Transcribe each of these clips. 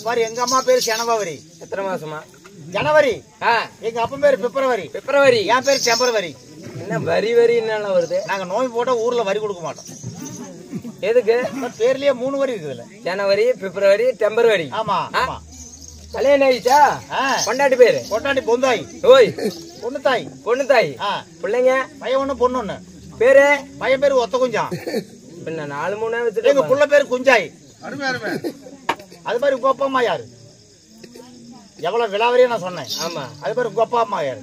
பாரு எங்க அம்மா பேரு ஜனவரி. எத்தனை மாசமா? ஜனவரி. எங்க அப்பா பேரு பிப்ரவரி. பிப்ரவரி. என் பேரு டெம்பரவரி. என்ன வரி வரி என்ன வருது? நாங்க நோய் போட்டா ஊர்ல வரி கொடுக்க மாட்டோம். எதுக்கு? பேர்லயே 3 வரி இருக்குதுல்ல. ஜனவரி, பிப்ரவரி, டெம்பரவரி. ஆமா. கல்யாணம் ஆயிடுச்சா? பொண்டாட்டி பேரு? பொண்டாட்டி பொந்தாய். ஓய். பொண்ணு தாய். பொண்ணு தாய். பிள்ளைங்க? பையன் ஒண்ணு பொண்ணு ஒண்ணு. பேரு? பையன் பேரு ஒத்த குஞ்சான். பின்ன 4-3 வச்சுட்டு எங்க புள்ள பேரு குஞ்சாய். அது மாதிரி உங்க அப்பா அம்மா யாரு? எவ்வளவு விலாவரியா நான் சொன்னேன். ஆமா. அது மாதிரி உங்க அப்பா அம்மா யாரு?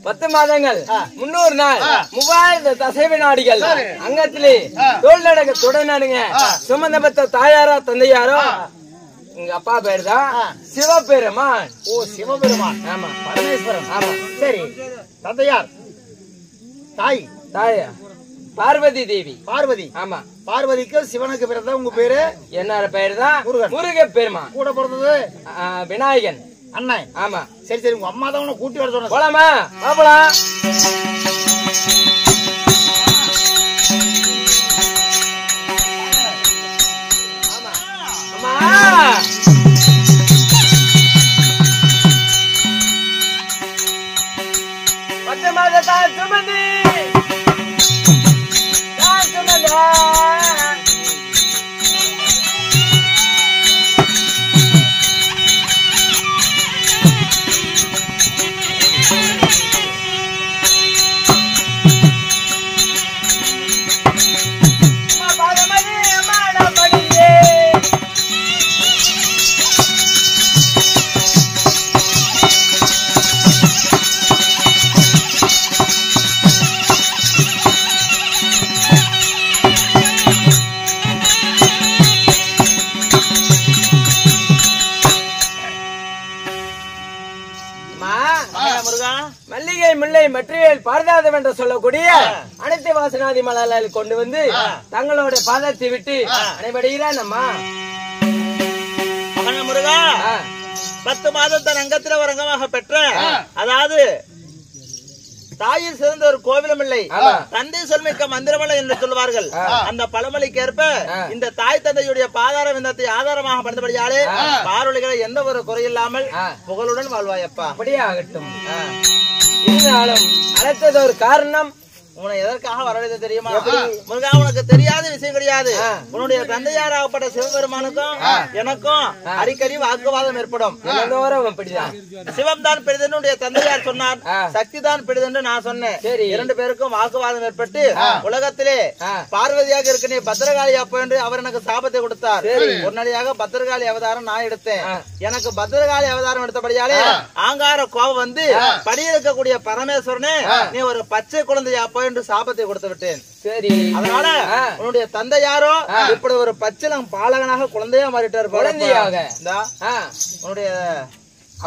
10 மாதங்கள் 300 நாள் 3000 தசைவ நாடிகள் அங்கத்திலே தோல் நடக்க தொடனானுங்க சுமந்தபத்த தாயாரோ தந்தையாரோ உங்க அப்பா பேரு தான் சிவபெருமான். ஓ சிவபெருமான். ஆமா. பரமேஸ்வரன். ஆமா. சரி. தந்தையார்? தாய்? தாயா பார்வதி தேவி. பார்வதி. ஆமா. பார்வதிக்கு சிவனுக்கு பிறந்த உங்க பேரு என்ன பேரு தான்? முருக பெருமான். கூட பிறந்தது விநாயகன் அண்ணன். ஆமா. சரி சரி உங்க அம்மா தான் உன்னை கூட்டி வர சொன்ன. போலாமா? பாப்பலாம். தான் சுமந்தி தான் சுமந்தா மல்லிகை முல்லை மற்றியல் பாரதாதம் என்று சொல்லக்கூடிய அனைத்து வாசனாதி மலர்கள் கொண்டு வந்து தங்களோட பாதத்தை விட்டு அனைவடைகிறான் அம்மா. முருகா 10 மாதம் தன் அங்கத்தில் ஒரு அங்கமாக பெற்ற, அதாவது தாயில் சிறந்த ஒரு கோவிலும் இல்லை, தந்தை சொல்மிக்க மந்திரமலை என்று சொல்வார்கள். அந்த பழமொழிக்கு ஏற்ப இந்த தாய் தந்தையுடைய பாதார விந்தத்தை ஆதாரமாக படுத்தபடியாலே பார்வலிகளை எந்த ஒரு குறையில்லாமல் புகழுடன் வாழ்வாயப்பா. அப்படியே ஆகட்டும். இருந்தாலும் அழைத்தது ஒரு காரணம். உன்னை எதற்காக வரவேற்க தெரியுமா முருகா? உனக்கு தெரியாத விஷயம் கிடையாது. உன்னுடைய தந்தையாராகப்பட்ட சிவபெருமானுக்கும் எனக்கும் அடிக்கடி வாக்குவாதம் ஏற்படும். சிவம் தான் பெரிதென்று தந்தையார் சொன்னார், சக்தி தான் பெரிதென்று நான் சொன்னேன். 2 பேருக்கும் வாக்குவாதம் ஏற்பட்டு உலகத்திலே பார்வதியாக இருக்க நீ பத்திரகாளி அப்ப என்று அவர் எனக்கு சாபத்தை கொடுத்தார். உடனடியாக பத்திரகாளி அவதாரம் நான் எடுத்தேன். எனக்கு பத்திரகாளி அவதாரம் எடுத்தபடியாலே ஆங்கார கோபம் வந்து படியிருக்கக்கூடிய பரமேஸ்வரனே நீ ஒரு பச்சை குழந்தையா என்று சாபத்தை கொடுத்து விட்டேன். சரி, அதனால உன்னுடைய தந்தை யாரோ இப்படி ஒரு பச்சிலம் பாலகனாக குழந்தையா மாறிட்டார். குழந்தையாக உன்னுடைய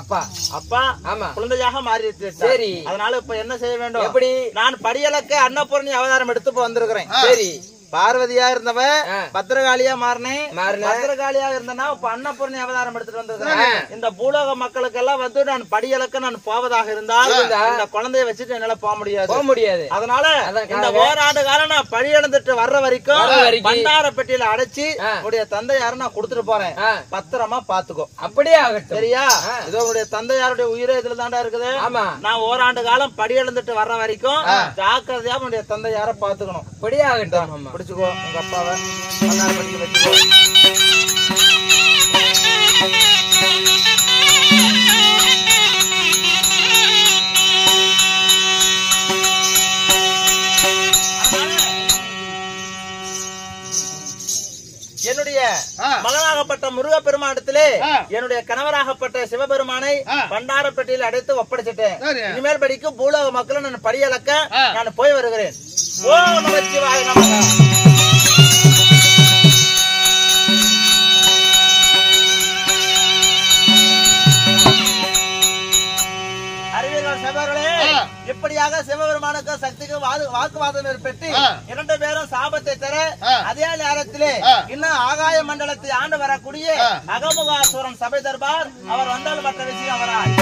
அப்பா அப்பா ஆமா குழந்தையாக மாறிட்டு. சரி, அதனால இப்ப என்ன செய்ய வேண்டும்? எப்படி? நான் படியலக்க அன்னபூரணி அவதாரம் எடுத்து வந்திருக்கிறேன். சரி, பார்வதியா இருந்தவன் பத்திரகாளியா மாறினேன். பத்திரகாளியா இருந்தனா இப்ப அன்னபூரணி அவதாரம் எடுத்துட்டு வந்திருக்கிறேன். இந்த பூலோக மக்களுக்கு எல்லாம் வந்து நான் படியலக்க நான் போவதாக இருந்தால் இந்த குழந்தைய வச்சுட்டு என்னால போக முடியாது. அதனால இந்த ஓராண்டு காலம் நான் படி இழந்துட்டு வர்ற வரைக்கும் பண்டார பெட்டியில அடைச்சு உடைய தந்தை யாரும் நான் கொடுத்துட்டு போறேன். பத்திரமா பாத்துக்கோ. அப்படியே ஆகட்டும். சரியா? இதோ உடைய தந்தை யாருடைய உயிரை இதுல தாண்டா இருக்குது. நான் ஓராண்டு காலம் படி இழந்துட்டு வர்ற வரைக்கும் ஜாக்கிரதையா உடைய தந்தை யார பாத்துக்கணும். அப்படியே ஆகட்டும். பிடிச்சுக்கோ உங்க அப்பாவை பண்டார பெட்டியில வச்சுக்கோ. என்னுடைய மகனாகப்பட்ட முருகப்பெருமானிடத்திலே என்னுடைய கணவராகப்பட்ட சிவபெருமானை பண்டாரப்பட்டியில் அடைத்து ஒப்படைச்சிட்டேன். இனிமேல் படிக்கும் பூலோக மக்களை நான் படியளக்க நான் போய் வருகிறேன். ஓம் நமச்சிவாய நமக. இப்படியாக சிவபெருமானுக்கு சக்திக்கு வாக்குவாதம் ஏற்பட்டு 2 பேரும் சாபத்தை தர, அதே நேரத்திலே இன்னும் ஆகாய மண்டலத்தை ஆண்டு வரக்கூடிய அகமுகாசுரன் சபை தர்பார் அவர் வந்தால் மற்ற விஷயம் அவரால்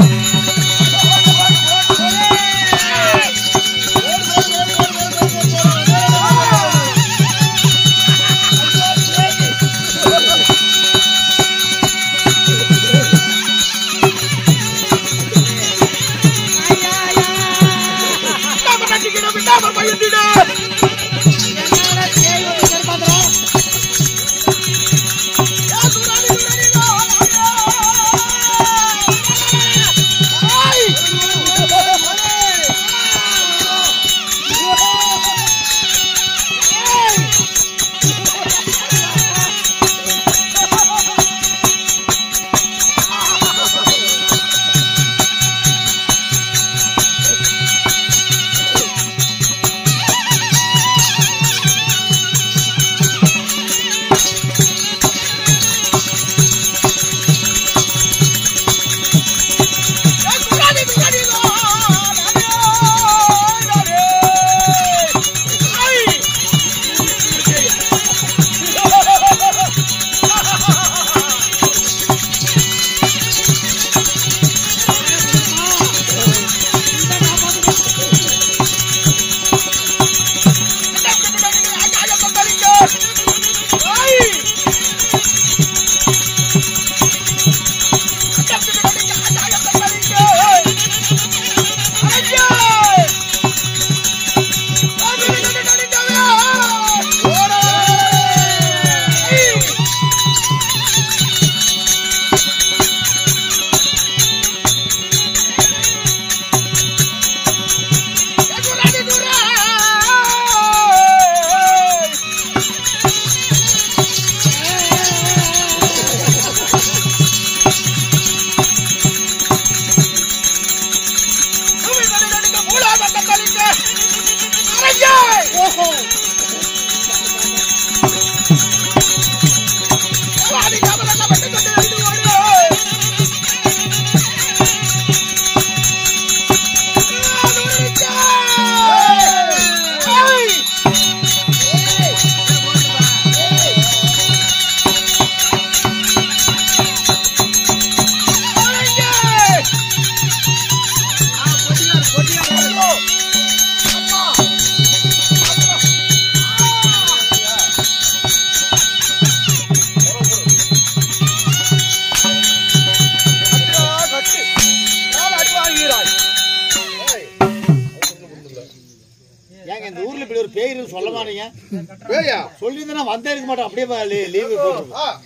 ஏய்யா சொல்லிருந்தா நான் வந்தே இருக்க மாட்டேன். அப்படியே லீவு போட்டுருவேன்.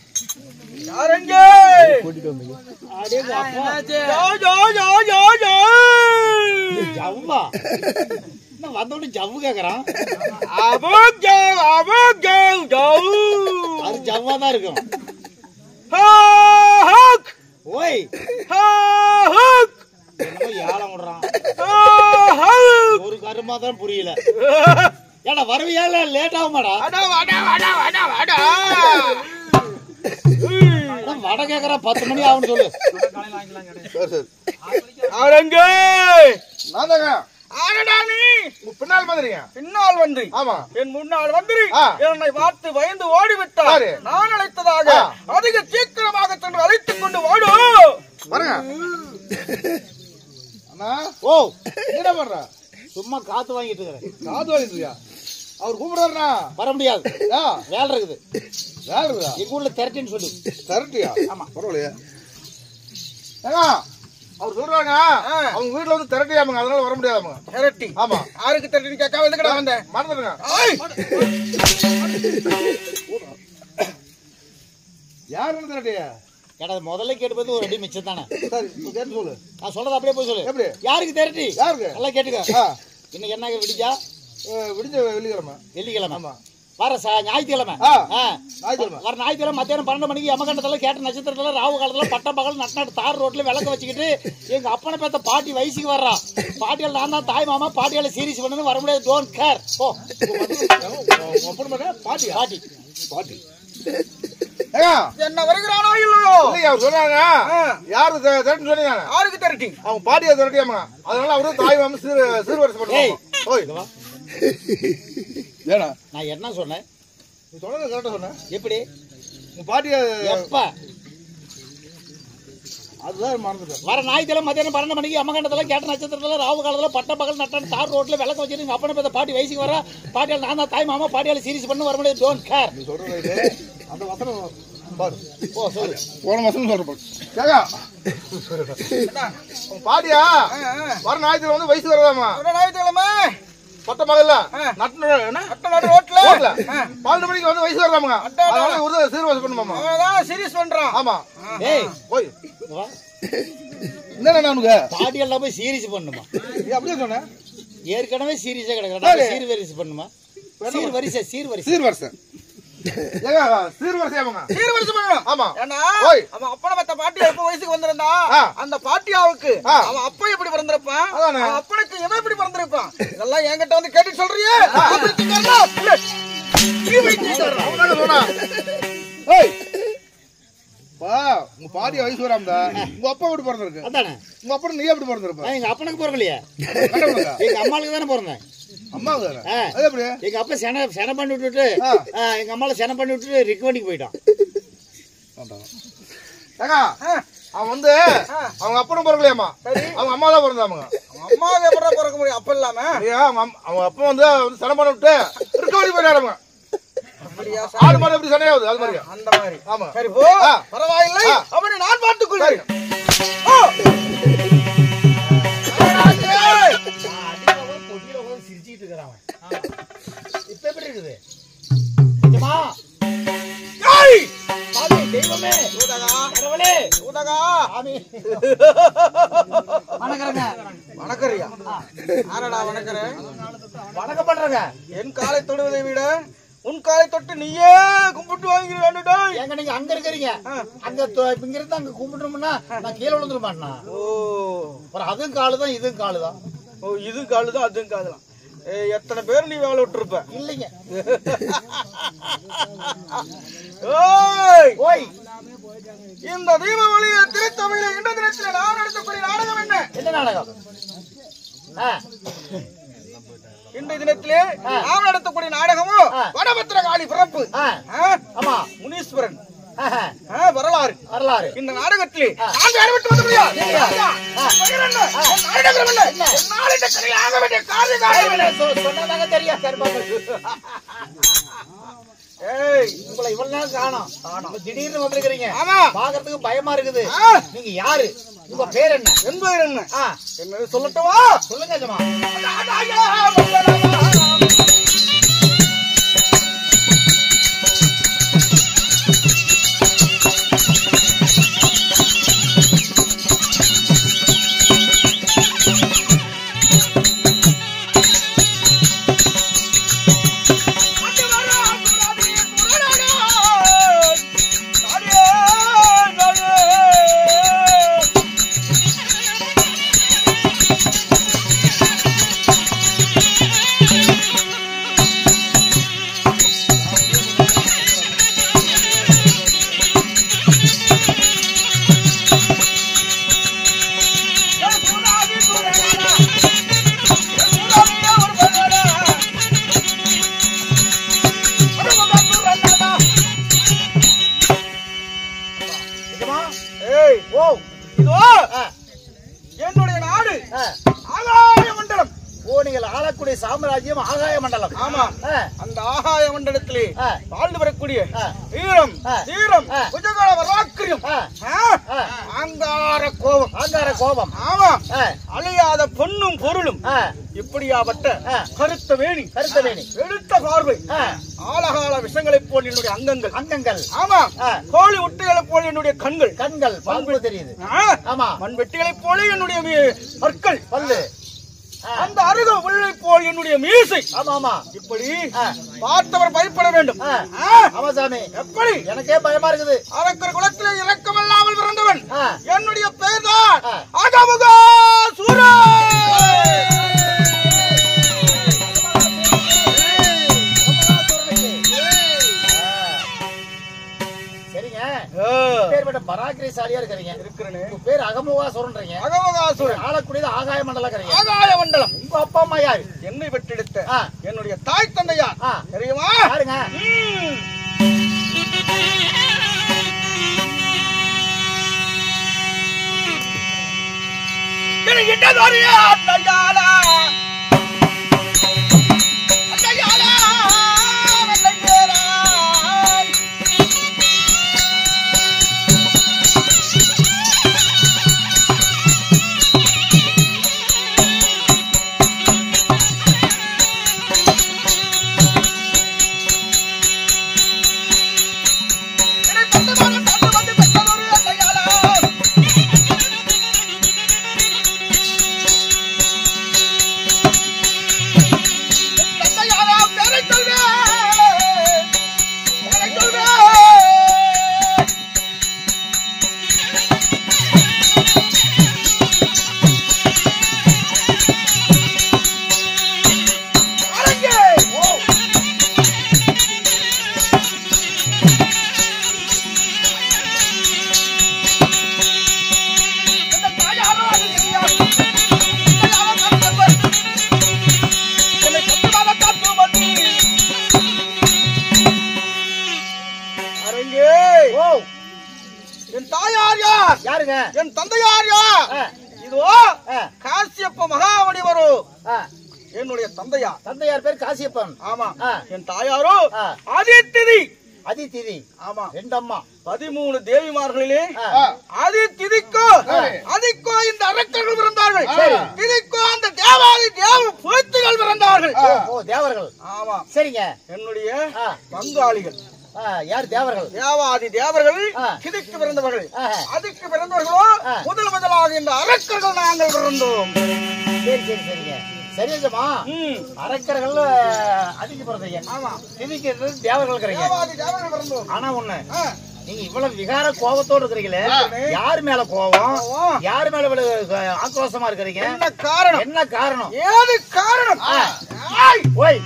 யாரங்க ஜவ்வா நான் வந்தோடனே ஜவ்வு கேக்குறான். அது ஜவ்வா தான் இருக்கும். ஓய் என்னமோ ஏலம் விடுறான். ஒரு கருமா தான் புரியல. ஏடா வரவியா இல்ல லேட் ஆகுமாடா? வடை கேக்குறா 10 மணி ஆகும்னு சொல்லு. பின்னால் வந்துறீங்க. பின்னால் வந்து ஆமா என் முன்னால் வந்து என்னை பார்த்து பயந்து ஓடிவிட்டார். நான் அழைத்ததாக அதிக சீக்கிரமாக சென்று அழைத்துக் கொண்டு ஓடு. பாருங்க அண்ணா. ஓ என்ன பண்ற? சும்மா காத்து வாங்கிட்டு இருக்கிறேன். காது வாங்கிட்டியா? அவர் கூப்பிடுறாருண்ணா. வர முடியாது. வேலை இருக்குது. வேலை இருக்குதா? எங்க ஊர்ல திரட்டின்னு சொல்லு. திரட்டியா? ஆமா பரவாயில்லையா? ஏங்க அவர் சொல்றாங்க அவங்க வீட்டுல வந்து திரட்டியாமுங்க, அதனால வர முடியாதாமுங்க. திரட்டி? ஆமா. யாருக்கு திரட்டி கேட்காம எதுக்கடா வந்தேன்? மறந்துடுங்க. யாருன்னு திரட்டியா? கேட்டது முதல்ல கேட்டு ஒரு அடி மிச்சம் தானே. சரி கேட்டு சொல்லு. நான் சொல்றது அப்படியே போய் சொல்லு. எப்படி? யாருக்கு திரட்டி? யாருக்கு? நல்லா கேட்டுக்க. இன்னைக்கு என்ன விடிஞ்சா? விடிஞ்ச வெள்ளிக்கிழமை. வெள்ளிக்கிழமை. ஆமா. வர ஞாயிற்றுக்கிழமை. ஞாயிற்றுக்கிழமை வர ஞாயிற்றுக்கிழமை மத்தியானம் 12 மணிக்கு யமகண்டத்துல கேட்ட நட்சத்திரத்துல ராவு காலத்துல பட்ட பகல் நட்டு தார் ரோட்ல விளக்க வச்சுக்கிட்டு எங்க அப்பனை பேத்த பாட்டி வயசுக்கு வர்றா. பாட்டியால் நான் தான் தாய் மாமா. பாட்டியால சீரியஸ் பண்ணு வர முடியாது. Don't care. போ. பாட்டி பாட்டி பாட்டி என்ன வருகிறானோ இல்லையோ? அவர் சொன்னாங்க யாரு திரட்டி சொன்னீங்க? யாருக்கு திரட்டி? அவங்க பாட்டியை திரட்டியாமுங்க, அதனால அவரும் தாய் மாமா சீர்வரிசை பண்ணுவாங்க. ஓய் ஏன்னா நான் என்ன சொன்னேன்? நீ சொன்னது கரெக்டா சொன்ன. எப்படி? உங்க பாட்டிய எப்ப? அதுதான் மறந்துட்டேன். வர ஞாயிற்றுக்கிழமை மத்தியானம் 12 மணிக்கு யமகண்டத்துல கேட்ட நட்சத்திரத்துல ராவு காலத்துல பட்ட பகல் நட்டு தார் ரோட்ல விளக்க வச்சுட்டு எங்க அப்பனை பேத்த பாட்டி வயசுக்கு வர. பாட்டியால் நான் தான் தாய் மாமா. பாட்டியால சீரியஸ் பண்ணு வர முடியாது. Don't care. நீ சொல்றது அந்த வசனம் பாரு. ஓ சொல்லு. போன வசனம் சொல்ற பாரு. கேக்கா உங்க பாட்டியா வர ஞாயிற்றுல வந்து வயசு வரதாமா? ஞாயிற்றுக்கிழமை பட்ட மகள்ல நட்டு ரோட்ல 12 மணிக்கு வந்து வயசு வரலாமுங்க, அதனால ஒரு சீர்வரிசை பண்ணுமாமா. அவன் சீரியஸ் பண்றான். ஆமா. ஏய் ஓய் என்ன நானுங்க பாட்டியெல்லாம் போய் சீரியஸ் பண்ணுமா? நீ அப்படியே சொன்ன. ஏற்கனவே சீரியஸா கிடக்குறா. சீர்வரிசை பண்ணுமா? சீர்வரிசை சீர்வரிசை சீர்வரிசை ஏங்க சீர்வரிசையாமுங்க. சீர்வரிசை பண்ணணும். ஆமா. ஏன்னா ஓய் அவன் அப்பனை மத்த பாட்டி எப்ப வயசுக்கு வந்திருந்தா அந்த பாட்டியாவுக்கு அவன் அப்பா எப்படி பிறந்திருப்பான், அவன் அப்பனுக்கு எவன் எப்படி பிறந்திருப்பான், இதெல்லாம் என்கிட்ட வந்து கேட்டு சொல்றியே. உங்க பாட்டி வயசு வராமதா உங்க அப்பா எப்படி பிறந்திருக்கு? அதானே உங்க அப்பா நீ எப்படி பிறந்திருப்ப? எங்க அப்பனுக்கு பிறக்கலையே. எங்க அம்மாளுக்கு தானே பிறந்தேன். அம்மாவுக்கு தானே? அது எப்படி? எங்க அப்பா சென பண்ணி விட்டுட்டு எங்க அம்மால சென பண்ணி விட்டுட்டு ரிக்வண்டிக்கு போயிட்டான். அவன் வந்து அவங்க அப்பனும் பிறக்கலையாமா, அவங்க அம்மா தான் பிறந்தாமுங்க. அம்மாவுக்கு எப்படி பிறக்க முடியும்? அப்ப இல்லாம அவங்க அப்பா வந்து சென பண்ண விட்டு ரிக்வண்டிக்கு போயிட்டாருங்க. ஆடு மாடு எப்படி சனையாவது அது மாதிரி அந்த மாதிரி. ஆமா. சரி போ, பரவாயில்லை, அவனை நான் பார்த்துக் கொள்கிறேன். சிரிச்சுட்டு இருக்கிறான். இப்ப எப்படி இருக்குது? தெய்வமே கடவுளே ஊதகா வணக்கறங்க. வணக்கறியா? ஆரடா வணக்கறேன். வணக்கம் பண்றங்க. என் காலை தொடுவதை விட உன் காலை தொட்டு நீயே கும்பிட்டு வாங்கிடுடா. எங்க நீங்க அங்க இருக்கிறீங்க, அங்க இங்க இருந்து அங்க கும்பிட்டோம்னா நான் கீழே விழுந்துட மாட்டேனா? ஓ அதுவும் காலுதான் இதுவும் காலுதான். ஓ இதுவும் காலுதான் அதுவும் காலுதான். எத்தனை பேர் நீ வேலை விட்டுருப்ப? இல்லைங்க. ஓய் இந்த தீபாவளிய திருத்தமிழ இந்த தினத்தில் நான் நடத்தக்கூடிய நாடகம் என்ன? என்ன நாடகம்? இந்த தினத்திலே நாம் நடத்தக்கூடிய நாடகமும் வடபத்திரகாளி பிறப்பு. ஆமா முனீஸ்வரன் வரலாறு. வரலாறு. இந்த நாடகத்திலே நான் வேறு விட்டு வர முடியாது. சொன்னதாக தெரியும். உங்களை இவ்வளவு நேரம் காணோம், திடீர்னு வந்திருக்கிறீங்க. பாக்குறதுக்கு பயமா இருக்குது. நீங்க யாரு? உங்க பேர் என்ன? என் பேர் என்ன? என்ன சொல்லட்டவா? சொல்லுங்க. என்னுடைய நாடு ஆகாய மண்டலம். ஓ, நீங்கள் ஆளக்கூடிய சாம்ராஜ்யம் ஆகாய மண்டலம். ஆமா, அந்த ஆகாய மண்டலத்திலே வாழ்ந்து வரக்கூடிய வீரம் தீரம் புஜகால வராக்கிரியம் ஆங்கார கோபம். ஆங்கார கோபம். ஆமா, அழியாத பொன்னும் பொருளும் இப்படியாப்பட்ட கருத்த வேணி எடுத்த பார்வை ஆழகால விஷங்களைப் போல் என்னுடைய அங்கங்கள். ஆமா, கோழி முட்டைகளைப் போல் என்னுடைய கண்கள் பாம்பு தெரியுது. ஆமா, மண் வெட்டிகளைப் போல என்னுடைய பற்கள், அந்த அருக உள்ளை போல் என்னுடைய மீசை. ஆமா, இப்படி பார்த்தவர் பயப்பட வேண்டும். ஆமா சாமி, எப்படி எனக்கே பயமா இருக்குது. அரக்கர் குலத்திலே இரக்கமில்லாமல் பிறந்தவன் என்னுடைய பெயர் தான் அகமுக சூரா. பராக்கிரசாலியா இருக்கிறீங்க. உங்க பேர் அகமுகாசுரன்றீங்க. அகமுகாசுரன் ஆளக்கூடியது ஆகாய மண்டலம். ஆகாய மண்டலம். உங்க அப்பா அம்மா யாரு? என்னை பெற்றெடுத்த என்னுடைய தாய் தந்தையார் தெரியுமா? யாருங்க? என் தாயார் யார்? யாருங்க? என் தந்தையார் யார்? இதோ காசியப்ப மகாமணி வரும் என்னுடைய தந்தையார். தந்தையார் பேர் காசியப்பன். ஆமா. என் தாயாரோ அதித்திதி. அதித்திதி. ஆமா, ரெண்டு அம்மா. 13 தேவிமார்களிலே அதித்திதிக்கோ அதிக்கோ இந்த அரக்கர்கள் பிறந்தார்கள். திதிக்கோ அந்த தேவாதி தேவ புகழ்ச்சிகள் பிறந்தார்கள். ஓ, தேவர்கள். ஆமா, சரிங்க. என்னுடைய பங்காளிகள் யார்? தேவர்கள். தேவாதி தேவர்கள் கிதிக்கு பிறந்தவர்கள். அதுக்கு பிறந்தவர்களோ முதலாக இந்த அரக்கர்கள் நாங்கள் பிறந்தோம். சரி சரி சரிங்க. சரியாமா, அரக்கர்கள் அதிக்கு பிறந்தீங்க. ஆமா, கிதிக்கு தேவர்கள் பிறந்தோம். ஆனா ஒண்ணு, நீங்க இவ்வளவு விகார கோபத்தோடு இருக்கிறீங்களே, யாரு மேல கோபம், யாரு மேல இவ்வளவு ஆக்ரோஷமா இருக்கிறீங்க? என்ன காரணம்? என்ன காரணம்? ஏது காரணம்? ஓய்,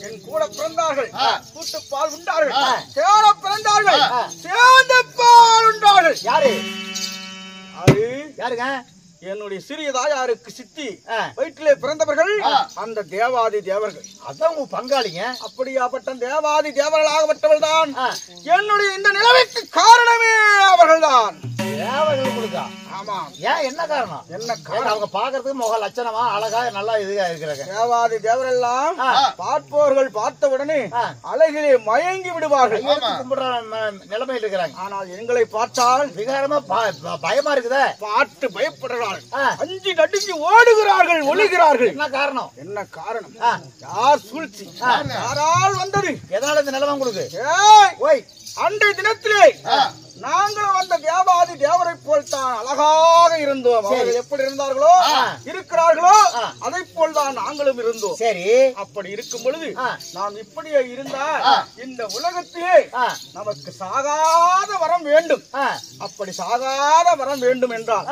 என் கூட பிறந்தார்கள், கூட்டு பால் உண்டார்கள், சேர பிறந்தார்கள், சேர்ந்த பால் உண்டார்கள். யாரு? அது யாருங்க? என்னுடைய சிறிய தாயாருக்கு சித்தி வயிற்றிலே பிறந்தவர்கள் அந்த தேவாதி தேவர்கள். அதான் உங்க பங்காளிங்க. அப்படியாப்பட்ட தேவாதி தேவர்களாகப்பட்டவர்கள் தான் என்னுடைய இந்த நிலைமைக்கு காரணமே அவர்கள் தான். தேவர்கள் கொடுக்கா? ஆமா. ஏன், என்ன காரணம்? என்ன காரணம்? அவங்க பாக்குறதுக்கு முக லட்சணமா அழகா நல்லா இதுగా இருக்கிறாங்க. தேவாதி தேவரெல்லாம் பார்ப்பவர்கள் பார்த்த உடனே அழகிலே மயங்கி விடுவார்கள், கும்பிடுற நிலைமையில் இருக்கிறாங்க. ஆனால் எங்களை பார்த்தால் விகாரமா பயமா இருக்குதே, பார்த்து பயப்படுறார்கள், அஞ்சு நடுங்கி ஓடுகிறார்கள், ஒளிகிறார்கள். என்ன காரணம்? என்ன காரணம்? யார் சூழ்ச்சி? யாரால் வந்தது? எதனால இந்த நிலைமை உங்களுக்கு? ஓய், அன்றைய தினத்திலே நாங்களும் அந்த தேவாதி தேவரை போல் தான் அழகாக இருந்தோம். அவர்கள் எப்படி இருந்தார்களோ இருக்கிறார்களோ அதை போல் தான் நாங்களும் இருந்தோம். சரி, அப்படி இருக்கும் பொழுது நாம் இப்படியே இருந்தால் இந்த உலகத்திலே நமக்கு சாகாத வரம் வேண்டும். அப்படி சாகாத வரம் வேண்டும் என்றால்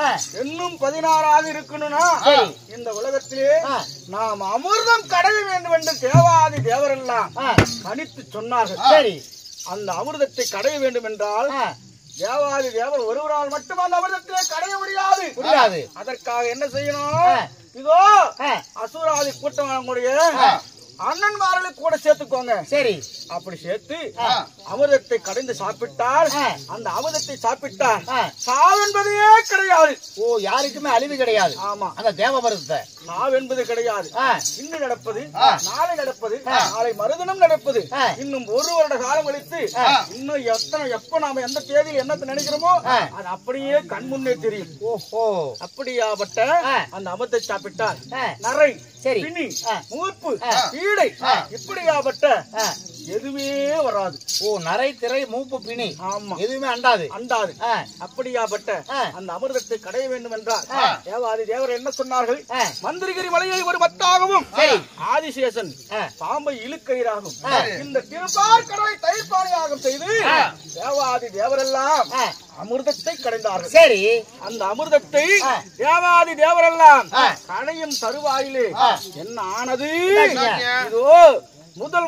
இன்னும் 16 இருக்கணும்னா இந்த உலகத்திலே நாம் அமிர்தம் கடை வேண்டும் என்று தேவாதி தேவரெல்லாம் கணித்து சொன்னார்கள். சரி, அந்த அமிர்தத்தை கடைய வேண்டும் என்றால் தேவாதி தேவர் ஒருவரால் மட்டும் அந்த அமிர்தத்திலே கடைய முடியாது. அதற்காக என்ன செய்யணும்? இதோ அசுராதி கூட்டம் நம்முடைய அண்ணன்மார்களை கூட சேர்த்துக்கோங்க. சரி, அப்படி சேர்த்து அமிர்தத்தை கடைந்து சாப்பிட்டால் அந்த அமிர்தத்தை சாப்பிட்டால் சாவு என்பதே கிடையாது. ஓ, யாருக்குமே அழிவு கிடையாது. ஆமா, அந்த தேவமருத்தை சாவு என்பது கிடையாது. இன்று நடப்பது, நாளை நடப்பது, நாளை மறுதினம் நடப்பது, இன்னும் ஒரு வருட காலம் கழித்து இன்னும் எப்ப நாம எந்த தேதியில் என்னத்தை நினைக்கிறோமோ அது அப்படியே கண் முன்னே தெரியும். ஓஹோ, அப்படியாப்பட்ட அந்த அமிர்தத்தை சாப்பிட்டால் நரை, பிணி, மூப்பு, ஈடை இப்படியாப்பட்ட எதுவுமே வராது. ஓ, நரை, திரை, மூப்பு, பிணி, ஆமா, எதுவுமே அண்டாது. அப்படியாப்பட்ட அந்த அமிர்தத்தை கடைய வேண்டும் என்றால் தேவாதி தேவர் என்ன சொன்னார்கள்? மந்திரகிரி மலையை ஒரு மத்தாகவும் ஆதிசேஷன் பாம்பை இழுக்கயிறாகும் இந்த திருப்பார் கடலை தயிர்பானையாகும் செய்து தேவாதி தேவரெல்லாம் அமிர்தத்தை கடைந்தார்கள். சரி, அந்த அமிர்தத்தை தேவாதி தேவரெல்லாம் கடையும் தருவாயிலே என்ன ஆனது? இதோ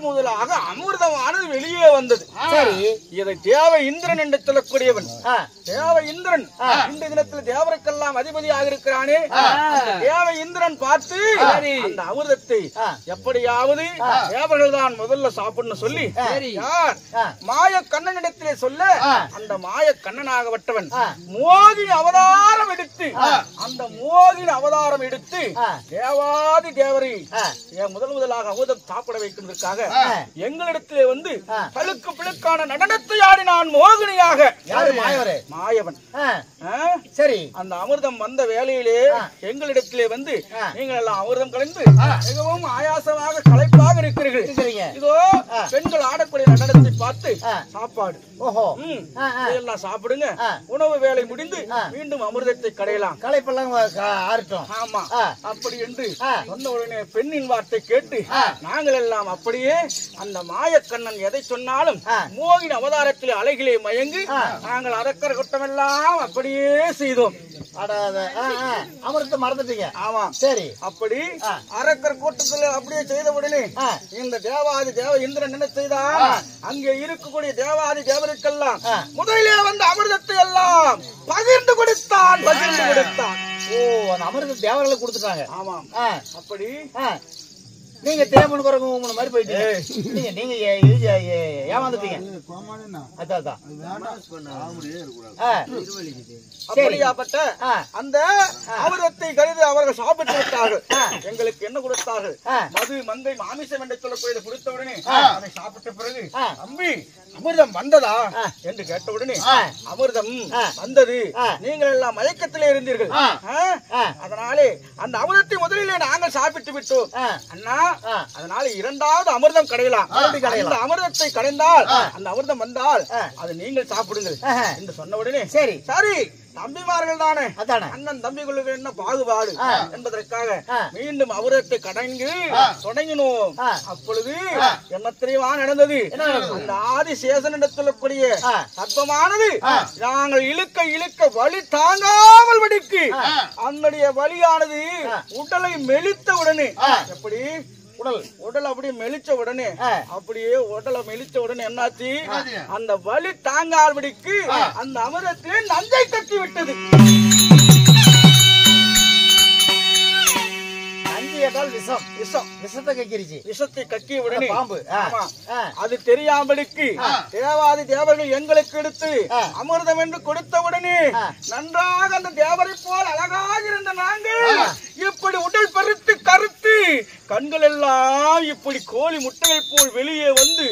முதலாக அமிர்தமானது வெளியே வந்தது. சரி, இதை தேவ இந்திரன் என்று சொல்லக்கூடியவன். தேவ இந்திரன் இந்த தினத்தில் தேவருக்கெல்லாம் அதிபதியாக இருக்கிறானே, தேவ இந்திரன் பார்த்து அந்த அமிர்தத்தை எப்படியாவது தேவர்கள் தான் முதல்ல சாப்பிடணும் சொல்லி யார் மாய கண்ணனிடத்திலே சொல்ல அந்த மாய கண்ணனாகப்பட்டவன் மோகினி அவதாரம் எடுத்து அந்த மோகினி அவதாரம் எடுத்து தேவாதி தேவரை முதலாக அமிர்தம் சாப்பிட வைக்கின்ற எங்களிடத்திலே வந்து பழுக்கு பிழுக்கான நடனத்தை ஆடினான் மோகினியாக. யாரு? மாயவன். சரி, அந்த அமிர்தம் வந்த வேளையிலே எங்களிடத்திலே வந்து நீங்கள் எல்லாம் அமிர்தம் கலந்து மிகவும் ஆயாசமாக களைப்பாக இருக்கிறீர்கள். இதோ பெண்கள் ஆடக்கூடிய நடனத்தை பார்த்து சாப்பாடு, ஓஹோ, இதெல்லாம் சாப்பிடுங்க, உணவு வேலை முடிந்து மீண்டும் அமிர்தத்தை கடையலாம், களைப்பெல்லாம் ஆறட்டும். ஆமா, அப்படி என்று சொன்ன உடனே பெண்ணின் வார்த்தை கேட்டு நாங்கள் எல்லாம் அப்படியே அந்த மாயக்கண்ணன் எதை சொன்னாலும் மோகினி அவதாரத்தில் அலைகளே மயங்கி நாங்கள் அரக்கர கூட்டமெல்லாம் அப்படியே செய்தோம். அமிர்தத்தை மறந்துட்டீங்க. ஆமா, சரி, அப்படி அரக்கர் கூட்டத்தில் அப்படியே செய்த உடனே இந்த தேவாதி தேவ இந்திரன் என்ன செய்தார்? அங்கே இருக்கக்கூடிய தேவாதி தேவருக்கெல்லாம் முதலிலே வந்த அமிர்தத்தை எல்லாம் பகிர்ந்து கொடுத்தான். ஓ, அந்த அமிர்த தேவர்களுக்கு கொடுத்துட்டாங்க. ஆமா, அப்படி நீங்க தேவன் குரங்கு உங்களை மாதிரி போயிட்டீங்க. நீங்க ஏமாந்துட்டீங்க. அப்படியாப்பட்ட அந்த அமிர்தத்தை கருதி அவர்கள் சாப்பிட்டு விட்டார்கள். எங்களுக்கு என்ன கொடுத்தார்கள்? மது, மங்கை, மாமிசம் என்று சொல்லக்கூடியது கொடுத்த உடனே அதை சாப்பிட்ட பிறகு தம்பி அமிர்தம் வந்ததா என்று கேட்ட உடனே அமிர்தம் வந்தது, நீங்கள் எல்லாம் மயக்கத்திலே இருந்தீர்கள், அதனாலே அந்த அமிர்தத்தை முதலிலே நாங்கள் சாப்பிட்டு விட்டோம் அண்ணா, அதனால இரண்டாவது அமிர்தம் கடையலாம். அந்த அமிர்தத்தை கடைந்தால் அந்த அமிர்தம் வந்தால் அது நீங்கள் சாப்பிடுங்கள் என்று சொன்ன உடனே சரி சரி தம்பிமார்கள் தானே, அண்ணன் தம்பிகளுக்கு என்ன பாகுபாடு என்பதற்காக மீண்டும் அமிர்தத்தை கடங்கி தொடங்கினோம். அப்பொழுது என்ன தெரியுமா நடந்தது? அந்த ஆதிசேஷன் என்று சொல்லக்கூடிய சர்ப்பமானது நாங்கள் இழுக்க இழுக்க வலி தாங்காமல் வடிக்கு அதனுடைய வலியானது உடலை மெலித்த உடனே, எப்படி உடல் அப்படியே மெலிச்ச உடனே அப்படியே உடலை மெலிச்ச உடனே என்னாச்சு? அந்த வலி தாங்கால்படிக்கு அந்த அமிர்தத்திலே நஞ்சை கட்டி விட்டது. விஷத்தை கக்கிய உடனே பாம்பு அது தெரியாமலுக்கு தேவாதி தேவர்கள் எங்களுக்கு எடுத்து அமிர்தம் என்று கொடுத்த உடனே நன்றாக அந்த தேவரை போல் அழகாக இருந்த நாங்கள் இப்படி உடல் பருத்து கருத்து கண்கள் எல்லாம் இப்படி கோழி முட்டைகள் போல் வெளியே வந்து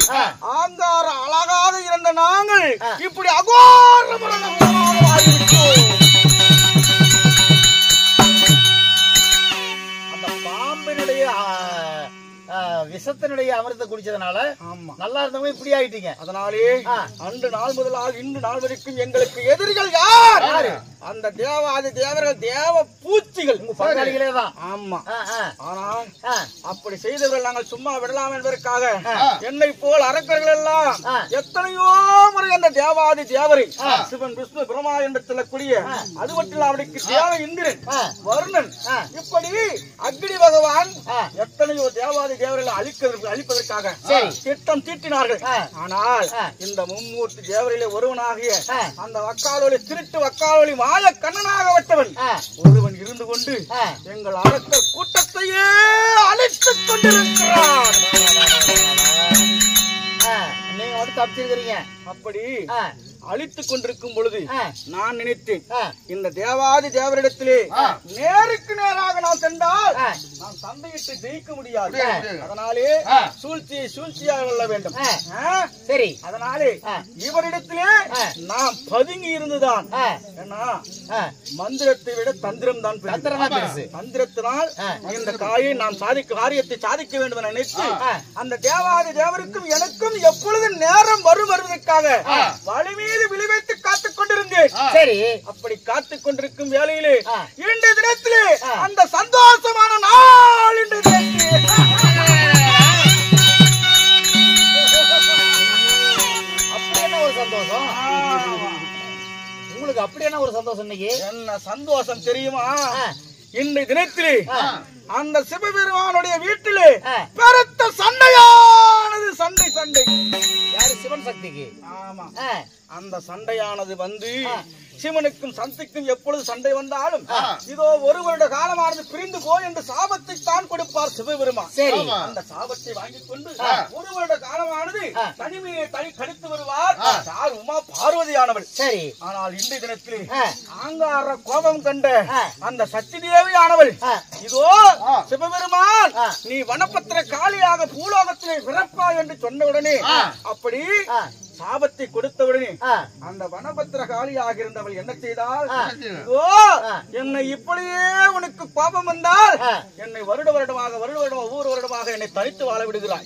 ஆங்கார அழகாக இருந்த நாங்கள் இப்படி அகோரமாக விஷத்தினுடைய அமிர்தத்தை குடிச்சதுனால நல்லா இருந்தவங்க இப்படி ஆயிட்டீங்க. அதனாலே அன்று நாள் முதலாக இன்று நாள் வரைக்கும் எங்களுக்கு எதிரிகள் யார்? அந்த தேவாதி தேவர்கள் தேவ பூச்சிகள் பங்காளிகளே தான். ஆமா, ஆனால் அப்படி செய்தவர்கள் நாங்கள் சும்மா விடலாம் என்பதற்காக என்னை போல் அரக்கர்கள் எல்லாம் எத்தனையோ முறை அந்த அந்த தேவாதி தேவரை சிவன் விஷ்ணு பிரம்மா என்று சொல்லக்கூடிய அது மட்டும் அவனுக்கு தேவ இந்திரன் வருணன் இப்படி அக்னி பகவான் எத்தனையோ தேவாதி தேவர்களை அழிப்பதற்காக திட்டம் தீட்டினார்கள். ஆனால் இந்த மும்மூர்த்தி தேவரிலே ஒருவனாகிய அந்த வக்காலொலி திருட்டு வக்காலொலி மாய கண்ணனாகப்பட்டவன் ஒருவன் இருந்து கொண்டு எங்கள் அரக்க கூட்டத்தையே அழித்துக் கொண்டிருக்கிறார். நீங்க வந்து தப்பிச்சிருக்கிறீங்க. அப்படி அழித்துக் கொண்டிருக்கும் பொழுது நான் நினைத்தேன் இந்த தேவாதி தேவரிடத்திலே நேருக்கு நேராக நான் சென்றால் நான் சண்டையிட்டு ஜெயிக்க முடியாது. அதனாலே சூழ்ச்சியாக வெல்ல வேண்டும். சரி, அதனாலே இவரிடத்திலே நாம் பதுங்கி இருந்துதான். ஏன்னா மந்திரத்தை விட தந்திரம் தான் பெருசு. தந்திரத்தினால் இந்த காரியத்தை சாதிக்க வேண்டும் என நினைத்து அந்த தேவாதி தேவருக்கும் எனக்கும் எப்பொழுது நேரம் வருவதற்காக வலிமையை விளைவைத்து காத்துக் கொண்டிருந்தேன். சரி, அப்படி காத்துக் கொண்டிருக்கும் வேளையிலே இன்றைய தினத்திலே அந்த சந்தோஷமான நாள் இன்றைய தினத்திலே அப்படியான ஒரு சந்தோஷம். உங்களுக்கு அப்படியான ஒரு சந்தோஷம். இன்னைக்கு என்ன சந்தோஷம் தெரியுமா? இன்றைய தினத்திலே அந்த சிவபெருமானுடைய வீட்டிலே பெருத்த சண்டையானது. சண்டை யாரு? சிவன் சக்திக்கு. ஆமா, அந்த சண்டையானது வந்து சிவனுக்கும் சக்திக்கும் எப்பொழுது சண்டை வந்தாலும் இதோ ஒரு வருட காலமானது பிரிந்து போய் என்று சாபத்தை தான் கொடுப்பார் சிவபெருமான். சரி, அந்த சாபத்தை வாங்கிக் கொண்டு ஒரு வருட காலமானது தனிமையை கழித்து வருவார் யார்? உமா பார்வதியானவள். சரி, ஆனால் இன்றைய தினத்திலே ஆங்கார கோபம் கண்ட அந்த சக்தி தேவியானவள் இதோ சிவபெருமான் நீ வனப்பத்திர காலியாக பூலோகத்திலே பிறப்பா என்று சொன்னவுடனே அப்படி சாபத்தை கொடுத்தவுடனே அந்த வனபத்திர காலியாக இருந்தவள் என்ன செய்தால், என்னை இப்படியே உனக்கு கோபம் வந்தால் என்னை ஒவ்வொரு வருடமாக என்னை தனித்து வாழ விடுகிறாய்,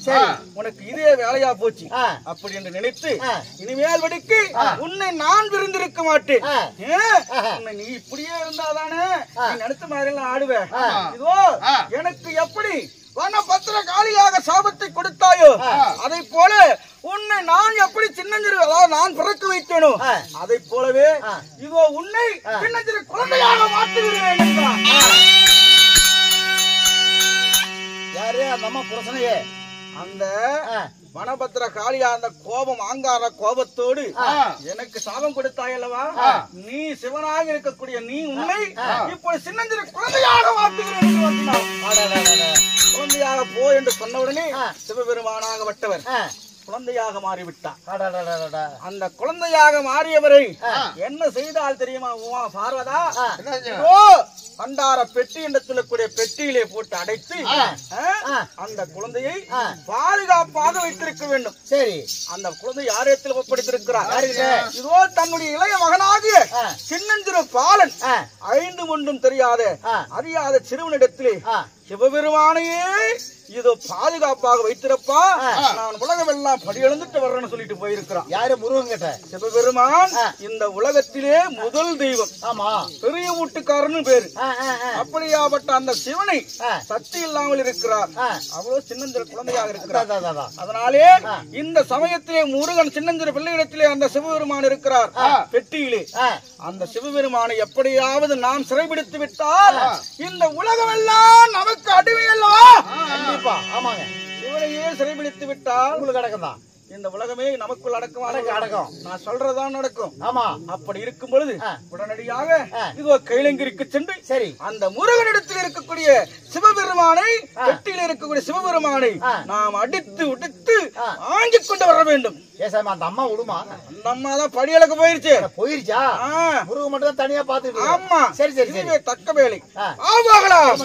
உனக்கு இதே வேலையா போச்சு அப்படி என்று நினைத்து இனிமேல் வடிக்கு உன்னை நான் விருந்திருக்க மாட்டேன். உன்னை நீ இப்படியே இருந்தாதானே நீ நினைத்த மாதிரி எல்லாம் ஆடுவ. இதோ எனக்கு எப்படி வனபத்திர காலியாக சாபத்தை கொடுத்தாயோ அதை போல உன்னை நான் எப்படி சின்னஞ்சிறு நான் பிறக்க வைத்தேனோ அதை போலவே இதோ உன்னை சின்னஞ்சிறு குழந்தையாக மாற்றுகிறேன் என்றார். யாரு? அந்த அம்மா புருஷனையே. அந்த வனபத்திர காளியா அந்த கோபம் ஆங்கார கோபத்தோடு எனக்கு சாபம் கொடுத்தாயல்லவா, நீ சிவனாக இருக்கக்கூடிய நீ உன்னை இப்படி சின்னஞ்சிறு குழந்தையாக மாற்றுகிறேன். குழந்தையாக போ என்று சொன்னவுடனே சிவபெருமானாக வட்டவர் குழந்தையாக மாறிவிட்டார். அந்த குழந்தையாக மாறியவரை என்ன செய்தால் தெரியுமா உமா பார்வதா? பண்டார பெட்டி என்று சொல்லக்கூடிய பெட்டியிலே போட்டு அடைத்து அந்த குழந்தையை பாதுகாப்பாக வைத்திருக்க வேண்டும். சரி, அந்த குழந்தை யாரிடத்தில் ஒப்படைத்திருக்கிறார்? இதோ தன்னுடைய இளைய மகனாகிய சின்னஞ்சிறு பாலன் 5 ஒன்றும் அறியாத சிறுவனிடத்திலே சிவபெருமானையே இதோ பாதுகாப்பாக வைத்திருப்பா, நான் உலகம் எல்லாம் படியெழுந்துட்டு வர்றேன்னு சொல்லிட்டு போயிருக்கிறான். யாரு? முருகன் கிட்ட. சிவபெருமான் இந்த உலகத்திலே முதல் தெய்வம். ஆமா, பெரிய வீட்டுக்காரன்னு பேரு. அப்படியாப்பட்ட அந்த சிவனை சக்தி இல்லாமல் இருக்கிறார். அவ்வளவு சின்னஞ்சிறு குழந்தையாக இருக்கிறார். அதனாலே இந்த சமயத்திலே முருகன் சின்னஞ்சிறு பிள்ளையிடத்திலே அந்த சிவபெருமான் இருக்கிறார் பெட்டியிலே. அந்த சிவபெருமானை எப்படியாவது நாம் சிறைபிடித்து விட்டால் இந்த உலகம் எல்லாம் நமக்கு அடிமையல்லவா? கண்டிப்பா. ஆமாங்க, சிவனையே சிறைபிடித்து விட்டால் உங்களுக்கு அடக்கம் தான். இந்த உலகமே நமக்குள் அடக்கம். நான் சொல்றதான் நடக்கும். ஆமா, அப்படி இருக்கும் பொழுது உடனடியாக இதோ கைலங்கிரிக்கு சென்று சரி அந்த முருகனிடத்தில் இருக்கக்கூடிய சிவபெருமானை பெட்டியில் இருக்கக்கூடிய சிவபெருமானை நாம் அடித்து உடைத்து ஆங்கிக் கொண்டு வர வேண்டும். ஏசாமி, அந்த அம்மா விடுமா? அந்த அம்மா தான் படியலுக்கு போயிருச்சா? முருகன் மட்டும் தான் தனியா பாத்துட்டு. ஆமா, சரி சரி சரி, தக்க வேலை. ஆவாகலாம்.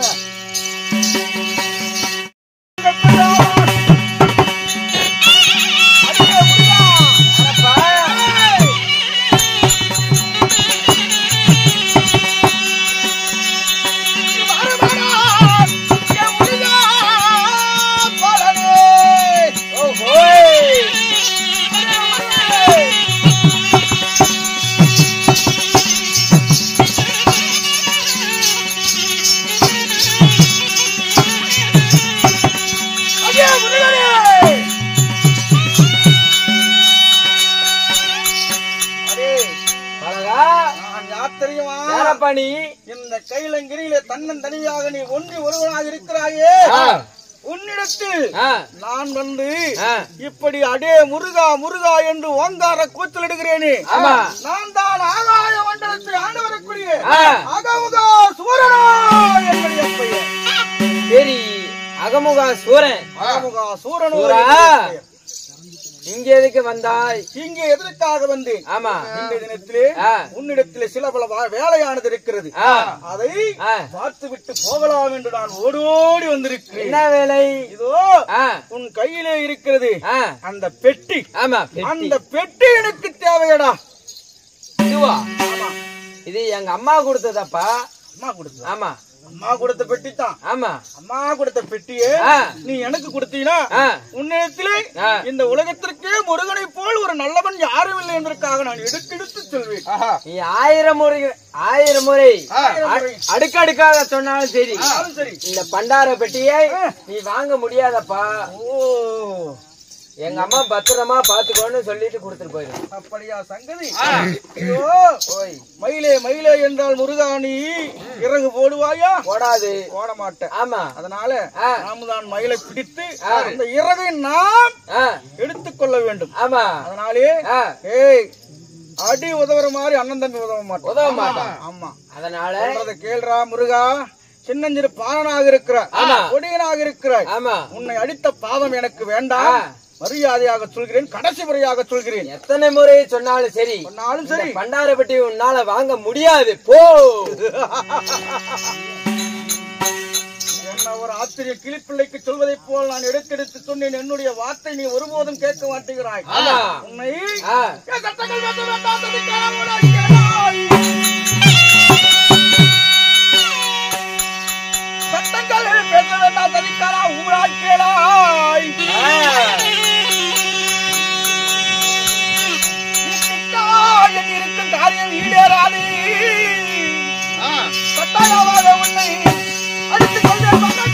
தெரியுமா? யாரப்பா நீ? இந்த கைலங்கிரியிலே தன்னன் தனியாக நீ ஒன்றி ஒருவனாக இருக்கிறாயே, உன்னிடத்தில் நான் வந்து இப்படி அடே முருகா முருகா என்று ஓங்கார கூச்சலிடுகிறேனே, நான் தான் ஆகாய மண்டலத்தை ஆண்டு வரக்கூடிய அகமுகா சூரனா என்னுடைய பெயர். சரி, அகமுகா சூரன். அகமுகா சூரனோ இங்க எதுக்கு வந்தாய்? இங்கே எதற்காக வந்தேன்? ஆமா, இந்த தினத்திலே உன்னிடத்திலே சில பல வேலையானது இருக்கிறது, அதை பார்த்து விட்டு போகலாம் என்று நான் ஓடோடி வந்திருக்கிறேன். என்ன வேலை? இதோ உன் கையிலே இருக்கிறது அந்த பெட்டி. ஆமா, அந்த பெட்டி எனக்கு தேவையடா. இதுவா? இது எங்க அம்மா கொடுத்ததப்பா. அம்மா கொடுத்தது? ஆமா, அம்மா கொடுத்த பெட்டி தான். ஆமா, அம்மா கொடுத்த பெட்டியே நீ எனக்கு கொடுத்தீனா, உன்னிடத்திலே இந்த உலகத்திற்கே முருகனை போல் ஒரு நல்லவன் யாரும் இல்லை என்பதற்காக நான் எடுத்து சொல்வேன். நீ 1000 முறை அடுக்கடுக்காக சொன்னாலும் சரி, இந்த பண்டார பெட்டியை நீ வாங்க முடியாதப்பா. ஓ, எங்க அம்மா பத்திரமா பாத்துக்கோன்னு சொல்லிட்டு கொடுத்துட்டு போயிடும். அப்படியா சங்கதி? மயிலே மயிலே என்றால் முருகாணி இறகு போடுவாயா? போடாது. போட மாட்டேன். ஆமா, அதனால நாம தான் மயிலை பிடித்து அந்த இறகை நாம் எடுத்துக்கொள்ள வேண்டும். ஆமா, அதனாலே ஏய் அடி உதவுற மாதிரி அண்ணன் தம்பி உதவ மாட்டான். ஆமா, அதனால கேள்றா முருகா, சின்னஞ்சிறு பாலனாக இருக்கிறாய், கொடியனாக இருக்கிறாய். ஆமா, உன்னை அடித்த பாவம் எனக்கு வேண்டாம், மரியாதையாக சொல்கிறேன், கடைசி முறையாக சொல்கிறேன். எத்தனை முறை சொன்னாலும் சரி, பண்டார பெட்டி உன்னால வாங்க முடியாது. போ. என்ன ஒரு ஆச்சரிய கிளிப்பிள்ளைக்கு சொல்வதை போல் நான் எடுத்தெடுத்து சொன்னேன். என்னுடைய வார்த்தை நீ ஒருபோதும் கேட்க மாட்டேங்கிறாய். உன்னை சட்டங்கள் பேச வேண்டாம், தனிக்காரா ஊராய் கேளாய். இருக்கும் காரியம் ஈடேறாது. கட்டாயமாக உன்னை அடித்துக் கொண்டே முடியாது.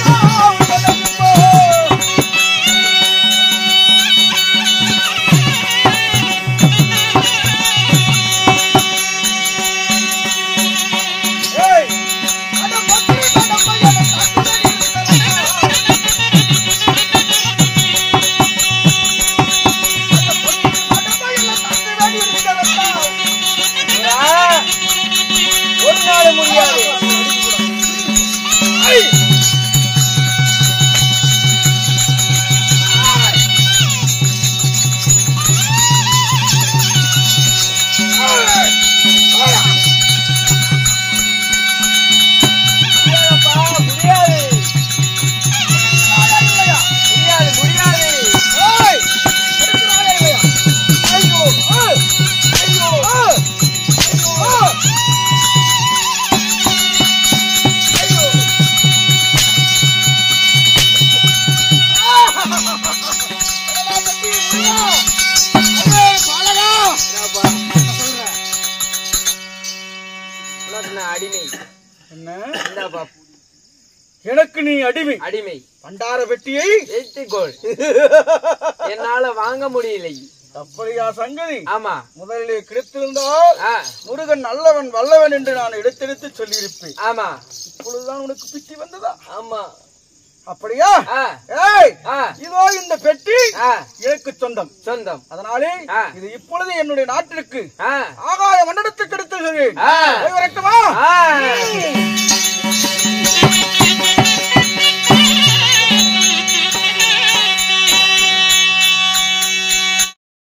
எனக்கு நீ அடிமை. அடிமை. பண்டார வெட்டியை ஏற்றிக்கொள். என்னால வாங்க முடியலை. அப்படியா சங்கதி? ஆமா, முதலிலே கிடைத்திருந்தால் முருகன் நல்லவன் வல்லவன் என்று நான் எடுத்தெடுத்து சொல்லியிருப்பேன். ஆமா, இப்பொழுதுதான் உனக்கு பிச்சி வந்ததா? ஆமா. அப்படியா? இதோ இந்த பெட்டி எனக்கு சொந்தம். சொந்தம். அதனாலே இது இப்பொழுது என்னுடைய நாட்டிற்கு ஆகாய மண்டலத்துக்கு எடுத்து வரட்டுமா?